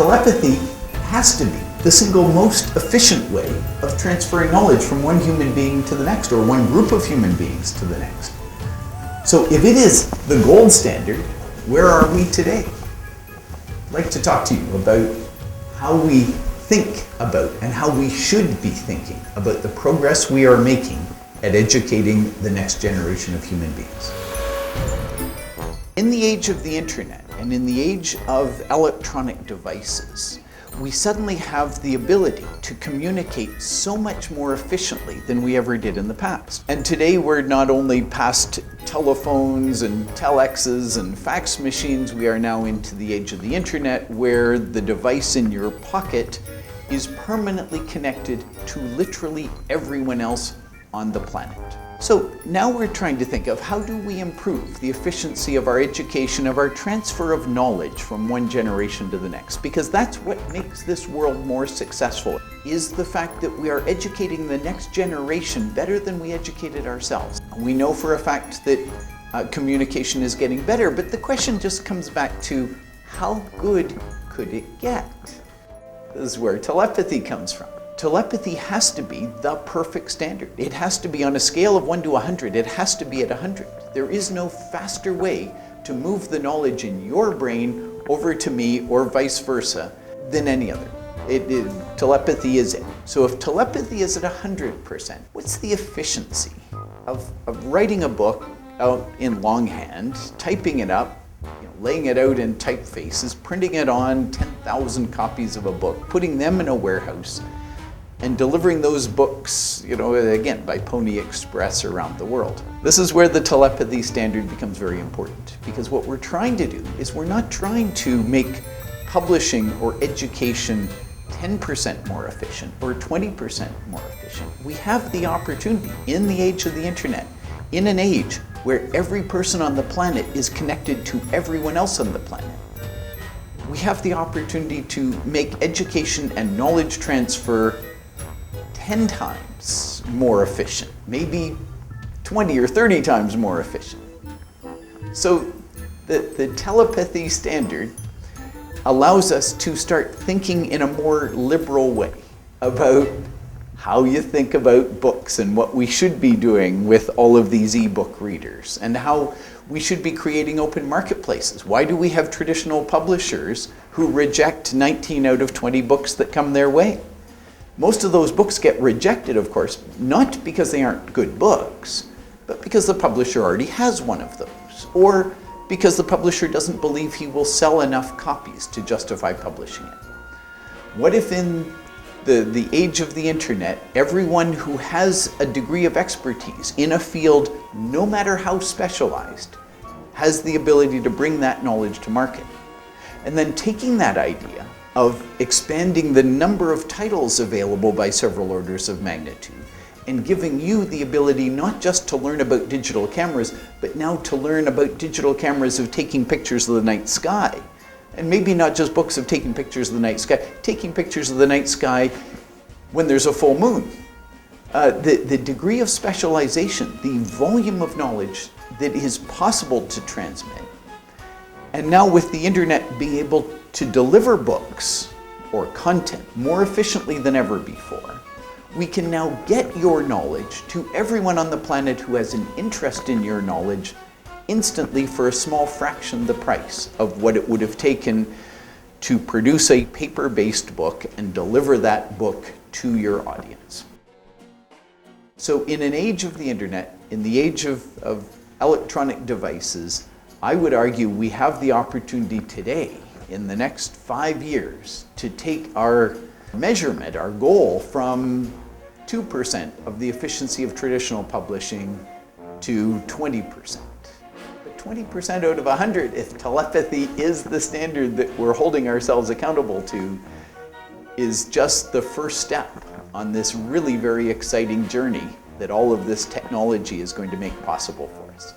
telepathy has to be the single most efficient way of transferring knowledge from one human being to the next, or one group of human beings to the next. So if it is the gold standard, where are we today? I'd like to talk to you about how we think about and how we should be thinking about the progress we are making at educating the next generation of human beings. In the age of the internet and in the age of electronic devices, we suddenly have the ability to communicate so much more efficiently than we ever did in the past. And today we're not only past telephones and telexes and fax machines, we are now into the age of the internet, where the device in your pocket is permanently connected to literally everyone else on the planet. So now we're trying to think of how do we improve the efficiency of our education, of our transfer of knowledge from one generation to the next, because that's what makes this world more successful, is the fact that we are educating the next generation better than we educated ourselves. We know for a fact that communication is getting better, but the question just comes back to how good could it get? This is where telepathy comes from. Telepathy has to be the perfect standard. It has to be on a scale of 1 to 100. It has to be at 100. There is no faster way to move the knowledge in your brain over to me or vice versa than any other. Telepathy is it. So if telepathy is at 100%, what's the efficiency of writing a book out in longhand, typing it up, laying it out in typefaces, printing it on 10,000 copies of a book, putting them in a warehouse, and delivering those books, again, by Pony Express around the world. This is where the telepathy standard becomes very important, because what we're trying to do is we're not trying to make publishing or education 10% more efficient or 20% more efficient. We have the opportunity in the age of the internet, in an age where every person on the planet is connected to everyone else on the planet. We have the opportunity to make education and knowledge transfer 10 times more efficient, maybe 20 or 30 times more efficient. So the telepathy standard allows us to start thinking in a more liberal way about how you think about books and what we should be doing with all of these e-book readers, and how we should be creating open marketplaces. Why do we have traditional publishers who reject 19 out of 20 books that come their way? Most of those books get rejected, of course, not because they aren't good books, but because the publisher already has one of those, or because the publisher doesn't believe he will sell enough copies to justify publishing it. What if in the age of the internet, everyone who has a degree of expertise in a field, no matter how specialized, has the ability to bring that knowledge to market? And then taking that idea of expanding the number of titles available by several orders of magnitude, and giving you the ability not just to learn about digital cameras, but now to learn about digital cameras of taking pictures of the night sky. And maybe not just books of taking pictures of the night sky, taking pictures of the night sky when there's a full moon. The degree of specialization, the volume of knowledge that is possible to transmit. And now with the internet being able to deliver books or content more efficiently than ever before, we can now get your knowledge to everyone on the planet who has an interest in your knowledge instantly for a small fraction the price of what it would have taken to produce a paper-based book and deliver that book to your audience. So in an age of the internet, in the age of electronic devices, I would argue we have the opportunity today, in the next 5 years, to take our measurement, our goal, from 2% of the efficiency of traditional publishing to 20%. 20% out of 100, if telepathy is the standard that we're holding ourselves accountable to, is just the first step on this really very exciting journey that all of this technology is going to make possible for us.